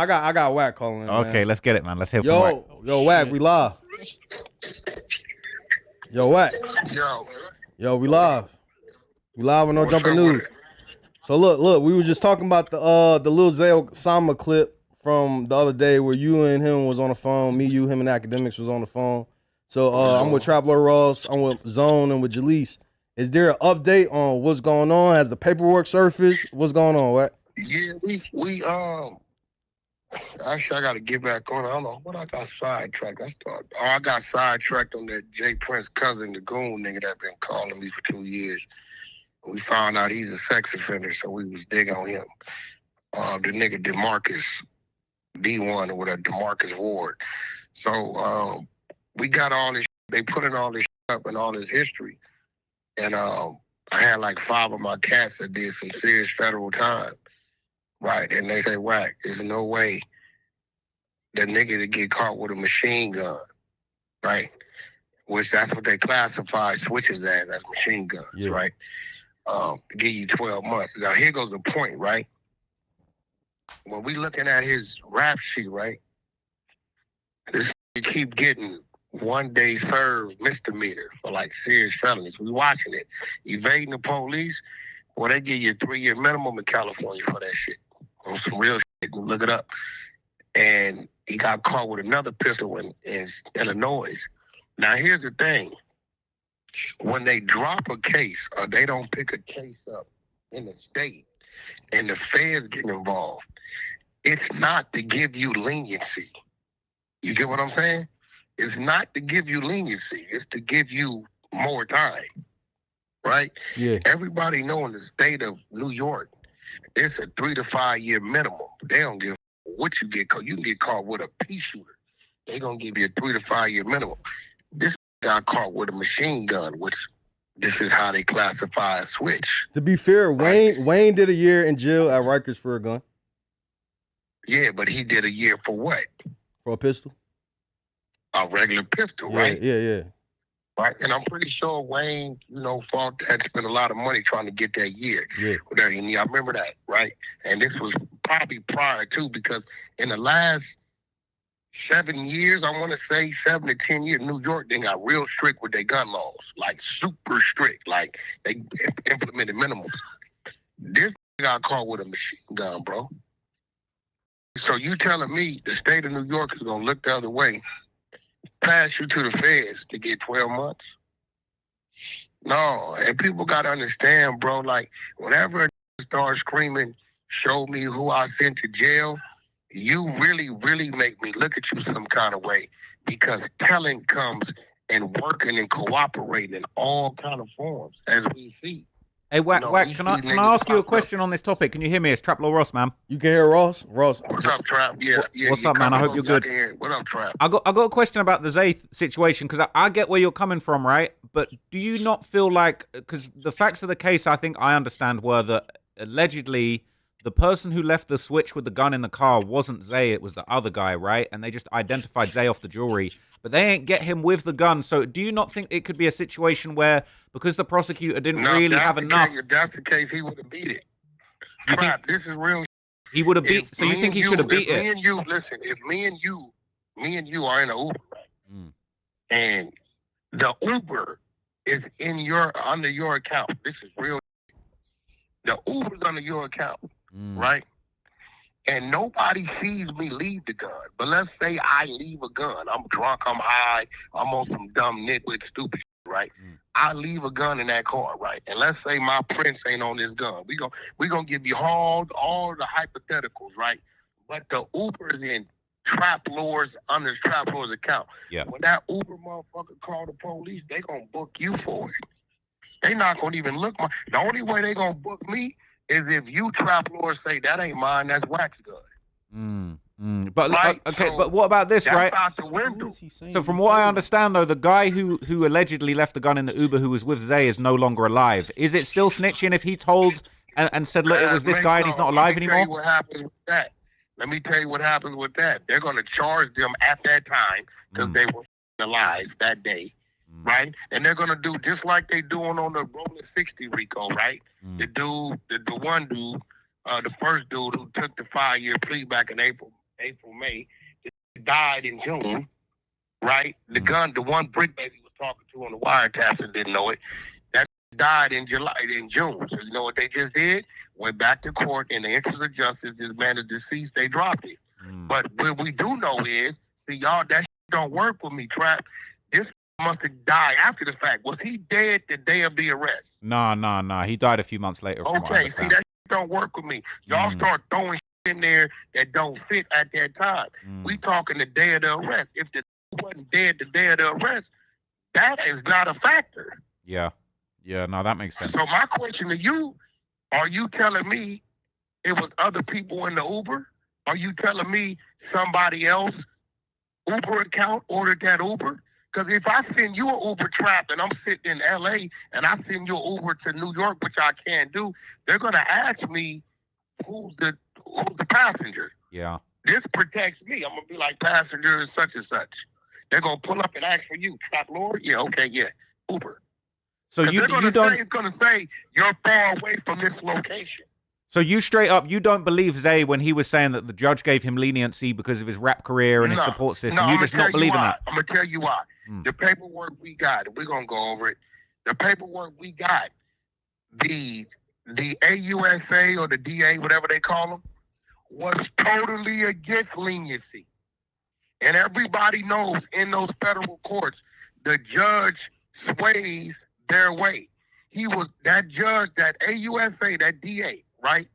I got Wack calling in, Okay, man. let's get it, man. Let's hear from Wack. Yo, Wack, we live. Yo, Wack. Yo, we live. We live on No Jumping News. So look, we were just talking about the Lil Zay Osama clip from the other day where you and him was on the phone. Me, you, him, and Academics was on the phone. So I'm with Trap Lord Ross, I'm with Zone, and with Jaleese. Is there an update on what's going on? Has the paperwork surfaced? What's going on, Wack? Yeah, we actually I gotta get back on. I don't know what I got sidetracked. I got sidetracked on that Jay Prince cousin, the goon nigga that been calling me for 2 years. We found out he's a sex offender, so we was digging on him. The nigga DeMarcus D1 or whatever, DeMarcus Ward. So we got all this. They put in all this up and all this history, and I had like 5 of my cats that did some serious federal time. Right, and they say, Wack, there's no way the nigga to get caught with a machine gun, right? Which that's what they classify switches as machine guns, right? Give you 12 months. Now here goes the point, right? When we looking at his rap sheet, right? This keep getting 1 day served misdemeanor for like serious felonies. We watching it. Evading the police, well, they give you a 3-year minimum in California for that shit. On some real shit, look it up. And he got caught with another pistol in Illinois. Now, here's the thing. When they drop a case or they don't pick a case up in the state and the feds get involved, it's not to give you leniency. You get what I'm saying? It's not to give you leniency. It's to give you more time, right? Yeah. Everybody know in the state of New York, it's a 3 to 5 year minimum. They don't give what you get caught. You can get caught with a pea shooter. They gonna give you a 3 to 5 year minimum. This got caught with a machine gun, which this is how they classify a switch. To be fair, Wayne did a year in jail at Rikers for a gun. Yeah, but he did a year for what? For a pistol. A regular pistol, Yeah, right? Yeah. Right, and I'm pretty sure Wayne, fought that, spent a lot of money trying to get that year. Yeah. And I remember that, right? And this was probably prior to, because in the last 7 years, I want to say 7 to 10 years, New York, they got real strict with their gun laws, like super strict, like they implemented minimums. This got caught with a machine gun, bro. So you telling me the state of New York is gonna look the other way, pass you to the feds to get 12 months? No, and people got to understand, bro, like, whenever a start screaming, show me who I sent to jail, you really, really make me look at you some kind of way, because telling comes and working and cooperating in all kind of forms, as we see. Hey, Wack, can I ask you a question on this topic? Can you hear me? It's Trap Lord Ross, man. You can hear Ross? What's up, Trap? Yeah. What's up, man? I hope you're good. What up, Trap? I got a question about the Zay situation, because I get where you're coming from, right? But do you not feel like, because the facts of the case, I think I understand, were that allegedly the person who left the switch with the gun in the car wasn't Zay, it was the other guy, right? And they just identified Zay off the jewelry, but they ain't get him with the gun. So do you not think it could be a situation where, because the prosecutor didn't really have enough... If that's the case, he would have beat it. Trap, this is real. He would have beat... So you think he should have beat it? Me and you, listen, if me and you are in an Uber, right? And the Uber is under your account. This is real. The Uber's under your account, right? And nobody sees me leave the gun. But let's say I leave a gun. I'm drunk, I'm high, I'm on some dumb nitwit stupid shit, right? I leave a gun in that car, right? And let's say my prints ain't on this gun. We gonna give you all the hypotheticals, right? But the Uber is in under Trap Lord's account. Yeah. When that Uber motherfucker call the police, they gonna book you for it. They not gonna even look. The only way they gonna book me is if you, Trap Lord, say that ain't mine, that's Wack's gun. But right? okay, so but what about this, that's right? Out the window. So from what I understand, though, the guy who allegedly left the gun in the Uber who was with Zay is no longer alive. Is it still snitching if he told and said, look, it was this guy and he's not alive anymore? Let me tell you what happens with that. Let me tell you what happens with that. They're going to charge them at that time because they were alive that day, right? And they're going to do just like they doing on the Rolling 60 Rico, right? The one dude, the first dude who took the 5-year plea back in April April, May. Died in June, right? The one Brick Baby was talking to on the wiretap and didn't know it. That died in June. So you know what they just did? Went back to court in the interest of justice. This man is deceased. They dropped it. But what we do know is, see, y'all, that don't work with me, Trap. This must have died after the fact. Was he dead the day of the arrest? No. He died a few months later. Okay, see, that don't work with me. Y'all start throwing in there that don't fit at that time. We talking the day of the arrest. If the wasn't dead the day of the arrest, that is not a factor. Yeah, no, that makes sense. So my question to you, are you telling me it was other people in the Uber? Are you telling me somebody else Uber account ordered that Uber? Because if I send you an Uber, Trap, and I'm sitting in LA and I send you an Uber to New York, which I can't do, they're gonna ask me who's the passenger. Yeah. This protects me. I'm gonna be like, passenger is such and such. They're gonna pull up and ask for you. Trap Lord? Yeah, okay, yeah. Uber. So you don't. It's gonna say you're far away from this location. So you straight up, you don't believe Zay when he was saying that the judge gave him leniency because of his rap career and his support system. You just not believing that. I'm gonna tell you why. The paperwork we got, we're gonna go over it. The paperwork we got, the AUSA or the DA, whatever they call them, was totally against leniency. And everybody knows in those federal courts, the judge sways their way. That judge, that AUSA, that DA, right,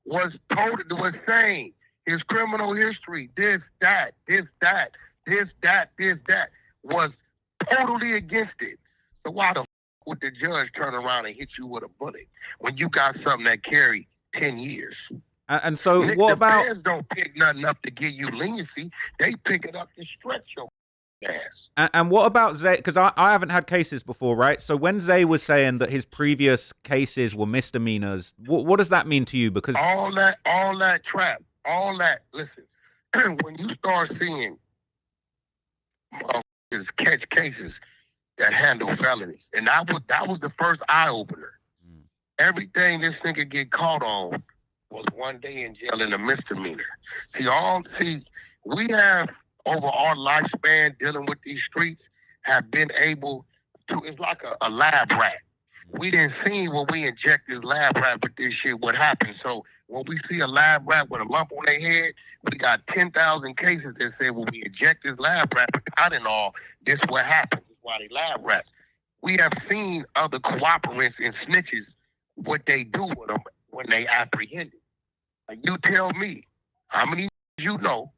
was saying his criminal history, this, that, was totally against it. So why the would the judge turn around and hit you with a bullet when you got something that carried 10 years? And so what about... The feds don't pick nothing up to give you leniency. They pick it up to stretch your ass. And what about Zay? Because I haven't had cases before, right? So when Zay was saying that his previous cases were misdemeanors, what does that mean to you? Because all that Trap, all that, listen, when you start seeing catch cases that handle felonies, and that was the first eye-opener. Everything this nigga get caught on was 1 day in jail and a misdemeanor. We have, over our lifespan dealing with these streets, have been able to, it's like a lab rat. We didn't see when we inject this lab rat with this shit what happens. So when we see a lab rat with a lump on their head, we got 10,000 cases that say when we inject this lab rat with Tylenol, this is what happens. This is why they lab rats. We have seen other cooperants and snitches, what they do with them when they apprehended. You tell me, how many you know,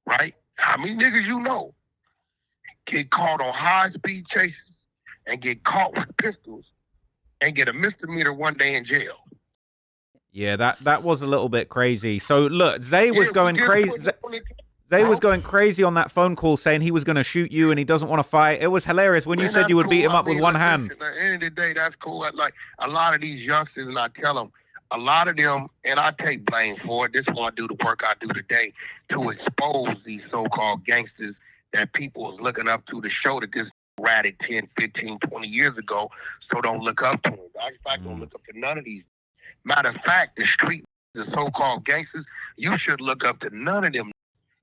right? How many niggas you know get caught on high-speed chases and get caught with pistols and get a misdemeanor 1 day in jail? Yeah, that was a little bit crazy. So look, Zay was going crazy. Zay was going crazy on that phone call saying he was going to shoot you and he doesn't want to fight. It was hilarious when you said you would beat him up with one hand. At the end of the day, that's cool. Like a lot of these youngsters, and I tell them, a lot of them, and I take blame for it. This is why I do the work I do today to expose these so-called gangsters that people was looking up to show that this ratted 10, 15, 20 years ago, so don't look up to him. In fact, don't look up to none of these. Matter of fact, the so-called gangsters, you should look up to none of them.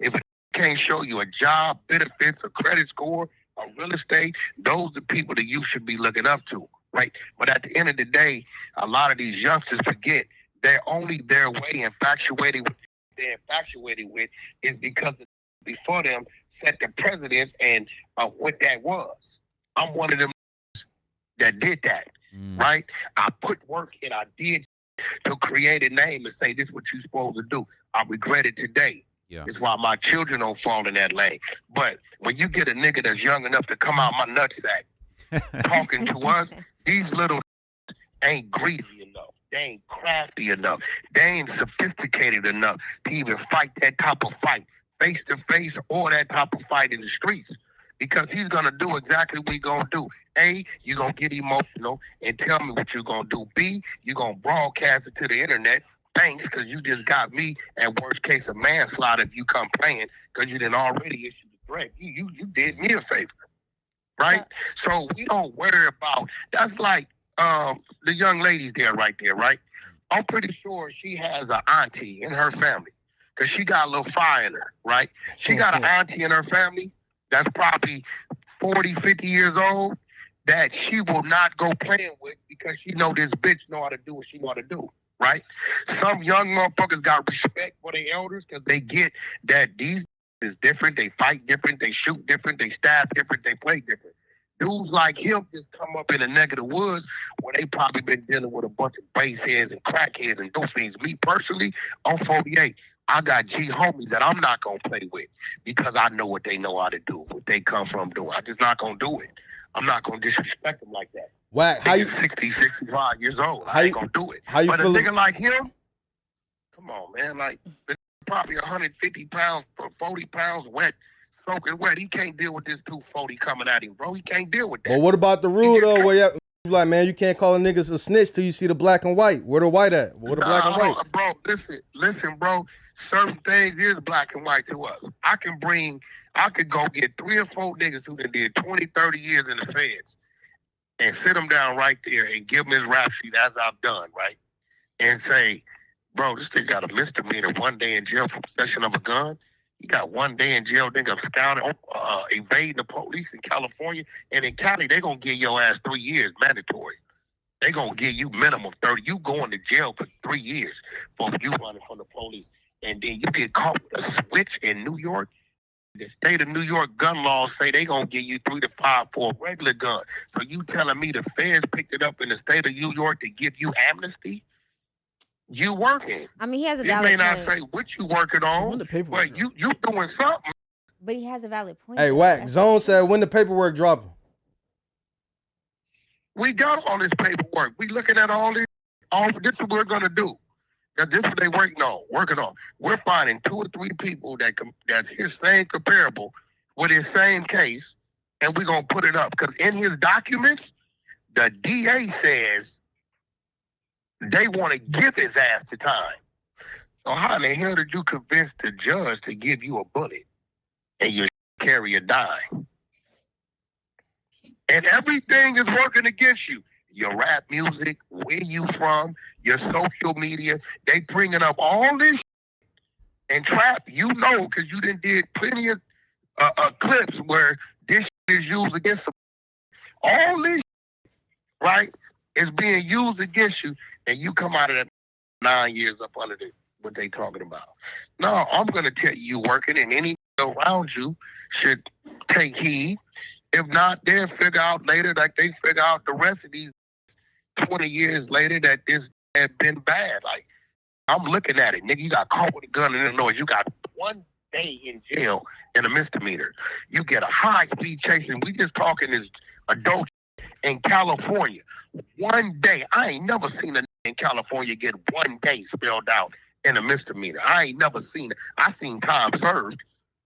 If it can't show you a job, benefits, a credit score, or real estate, those are the people that you should be looking up to. Right, but at the end of the day, a lot of these youngsters forget they're only their way infatuated with is because before them set the precedence and what that was. I'm one of them that did that, right? I put work in, I did to create a name and say this is what you're supposed to do. I regret it today. Yeah. It's why my children don't fall in that lane. But when you get a nigga that's young enough to come out my nutsack talking to us, these little ain't greasy enough. They ain't crafty enough. They ain't sophisticated enough to even fight that type of fight, face to face, or that type of fight in the streets. Because he's gonna do exactly what he's gonna do. A, you're gonna get emotional and tell me what you're gonna do. B, you're gonna broadcast it to the internet. Thanks, because you just got me at worst case of manslaughter if you come playing, because you didn't already issue the threat. You did me a favor. Right? Yeah. So we don't worry about, that's like the young ladies there right there, right? I'm pretty sure she has an auntie in her family because she got a little fire in her, right? She got an auntie in her family that's probably 40, 50 years old that she will not go playing with because she know this bitch know how to do what she know how to do, right? Some young motherfuckers got respect for their elders because they get that these is different, they fight different, they shoot different, they stab different, they play different. Dudes like him just come up in the neck of the woods where they probably been dealing with a bunch of base heads and crackheads and those things. Me personally, on 48, I got G homies that I'm not gonna play with because I know what they know how to do, what they come from doing. I'm just not gonna do it. I'm not gonna disrespect them like that. Wack, how you 60, 65 years old. I ain't gonna do it. How you but feel? A nigga like him, come on, man. Like probably 150 pounds, 40 pounds wet, soaking wet. He can't deal with this 240 coming at him, bro. He can't deal with that. But what about the rule though, where you like, man, you can't call a nigga a snitch till you see the black and white. Where the white at? Where the black and white? Bro, listen, bro. Certain things is black and white to us. I could go get 3 or 4 niggas who done did 20, 30 years in the feds and sit them down right there and give them his rap sheet as I've done, right? And say, bro, this nigga got a misdemeanor, 1 day in jail for possession of a gun. He got 1 day in jail, nigga, scouting, evading the police in California. And in Cali, they going to give your ass 3 years mandatory. They going to give you minimum 30. You going to jail for 3 years for you running from the police. And then you get caught with a switch in New York. The state of New York gun laws say they going to give you 3 to 5 for a regular gun. So you telling me the feds picked it up in the state of New York to give you amnesty? You working. I mean, he has a valid point. You may point. not say what you working on, but you doing something. But he has a valid point. Hey, Wack, Zone said when the paperwork dropping. We got all this paperwork. We looking at all this. This is what we're going to do. This is what they working on. We're finding 2 or 3 people that's his same comparable with his same case, and we're going to put it up. Because in his documents, the DA says they want to give his ass the time. So how in the hell did you convince the judge to give you a bullet and you carry a dime? And everything is working against you. Your rap music, where you from, your social media, they bringing up all this and Trap, you know, because you done did plenty of clips where this is used against them. All this, right, is being used against you, and you come out of that 9 years up under what they talking about. No, I'm going to tell you working, and any around you should take heed. If not, they'll figure out later, like they figure out the rest of these 20 years later that this had been bad. Like, I'm looking at it. Nigga, you got caught with a gun in Illinois. You got 1 day in jail in a misdemeanor. You get a high-speed chase, and we just talking this adult in California. 1 day. I ain't never seen a nigga in California get 1 day spelled out in a misdemeanor. I ain't never seen it. I seen time served.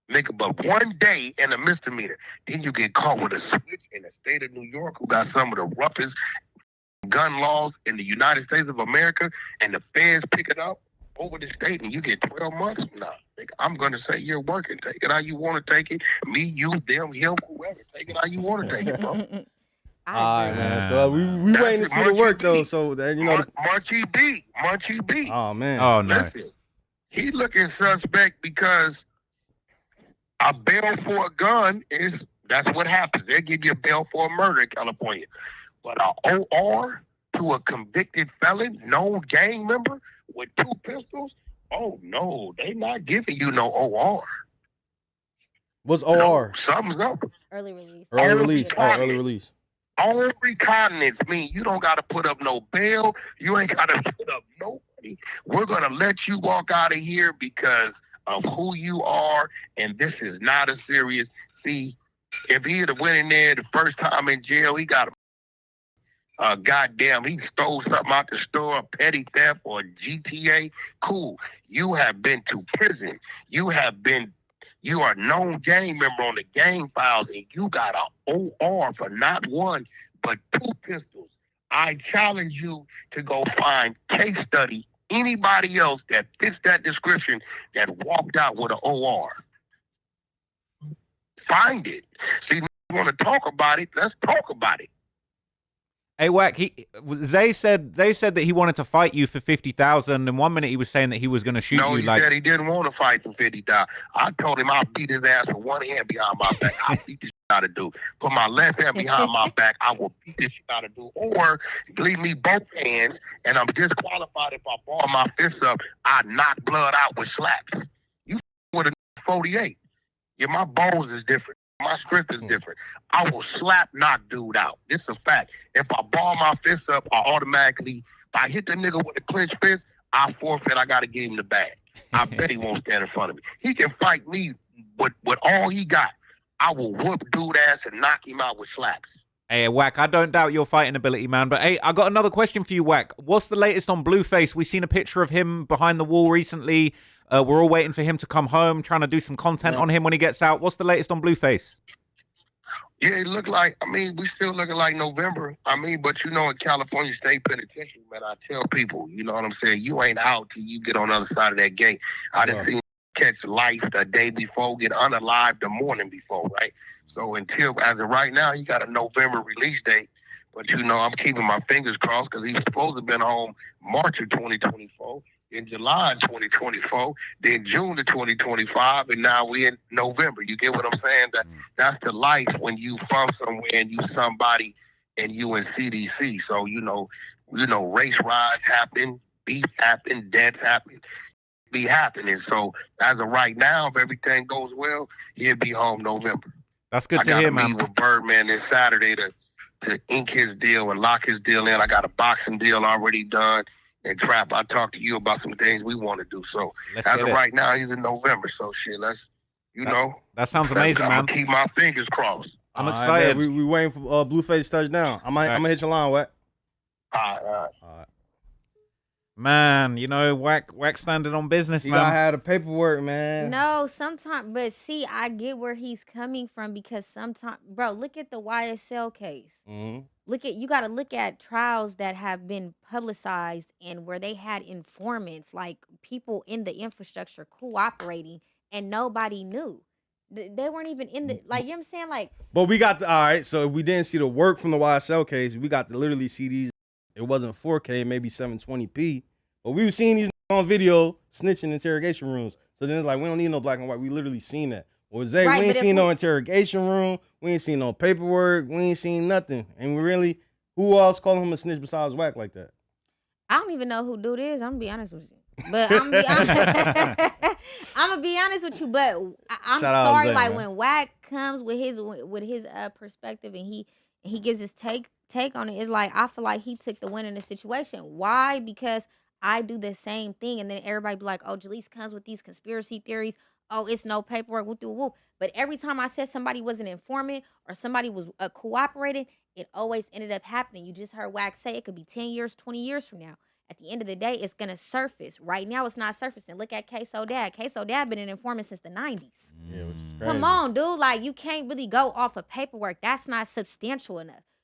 Nigga, but 1 day in a misdemeanor. Then you get caught with a switch in the state of New York who got some of the roughest gun laws in the United States of America, and the feds pick it up over the state and you get 12 months? Nah, nigga, I'm going to say you're working. Take it how you want to take it. Me, you, them, him, whoever. Take it how you want to take it, bro. All right, man. So we waiting to see the work, though. So, that, you know. Munchie B. Oh, man. Oh, no. Listen, he looking suspect because a bail for a gun that's what happens. They give you a bail for a murder in California. But an OR to a convicted felon, no gang member with 2 pistols? Oh, no, they not giving you no OR. What's OR? No, something's up. Early release. Early release. Oh, early release. All recognizance mean you don't got to put up no bail. You ain't got to put up nobody. We're going to let you walk out of here because of who you are, and this is not a serious. See, if he had went in there the first time in jail, he got goddamn, he stole something out the store, petty theft or GTA. Cool. You have been to prison. You are a known gang member on the gang files, and you got an OR for not 1, but 2 pistols. I challenge you to go find case study anybody else that fits that description that walked out with an OR. Find it. See, you want to talk about it? Let's talk about it. Hey, Wack, Zay said that he wanted to fight you for 50,000, and 1 minute he was saying that he was going to shoot No, you. he said he didn't want to fight for 50,000. I told him I'll beat his ass with one hand behind my back. I'll beat this shit out of dude. Put my left hand behind my back. I will beat this shit out of dude. Or leave me both hands, and I'm disqualified if I ball my fists up. I knock blood out with slaps. You with a 48. Yeah, my bones is different. My strength is different. I will slap knock dude out. This is a fact. If I ball my fist up, I automatically, if I hit the nigga with a clenched fist, I forfeit. I got to give him the bag. I bet he won't stand in front of me. He can fight me with all he got. I will whoop dude ass and knock him out with slaps. Hey, Wack, I don't doubt your fighting ability, man. But, hey, I got another question for you, Wack. What's the latest on Blueface? We seen a picture of him behind the wall recently. We're all waiting for him to come home, trying to do some content on him when he gets out. What's the latest on Blueface? Yeah, it looked like, we still looking like November. But in California State Penitentiary, man, I tell people, you know what I'm saying? You ain't out till you get on the other side of that gate. I done seen catch life the day before, get unalived the morning before, right? So as of right now, he got a November release date. But, I'm keeping my fingers crossed because he was supposed to have been home March of 2024. In July 2024, then June of 2025, and now we in November. You get what I'm saying? That's the life when you from somewhere and you somebody and you in CDC. So race riots happen, beef happen, deaths happen, be happening. So as of right now, if everything goes well, he'll be home November. That's good to hear, man. I got to meet with Birdman this Saturday to ink his deal and lock his deal in. I got a boxing deal already done. And Trap, I talked to you about some things we want to do. So as of right now, he's in November. So let's, That sounds amazing, man. I'm gonna keep my fingers crossed. I'm excited. Right, we waiting for Blueface touchdown. I'm gonna hit your line, Wack. All right. Man, Wack standing on business, man. You gotta have the paperwork, man. No, sometimes, but see, I get where he's coming from because sometimes, bro, look at the YSL case. Mm-hmm. You got to look at trials that have been publicized and where they had informants, like people in the infrastructure cooperating, and nobody knew. They weren't even in the, like, you know what I'm saying? Like, but we got all right. So if we didn't see the work from the YSL case, we got to literally see these. It wasn't 4K, maybe 720p, but we were seeing these on video snitching interrogation rooms. So then it's like we don't need no black and white. We literally seen that. Well, Zay, we ain't seen no interrogation room. We ain't seen no paperwork. We ain't seen nothing. And who else calling him a snitch besides Wack like that? I don't even know who dude is. I'm gonna be honest with you. But I'm gonna be honest with you. But I'm sorry. Zay, like, man, when Wack comes with his perspective and he gives his take on it, it's like I feel like he took the win in the situation. Why? Because I do the same thing, and then everybody be like, "Oh, Jaleese comes with these conspiracy theories. Oh, it's no paperwork, whoop, whoop, whoop." But every time I said somebody was an informant or somebody was cooperating, it always ended up happening. You just heard Wack say it could be 10 years, 20 years from now. At the end of the day, it's going to surface. Right now, it's not surfacing. Look at Queso Dad. Queso Dad been an informant since the 90s. Yeah, which is crazy. Come on, dude. Like, you can't really go off of paperwork. That's not substantial enough.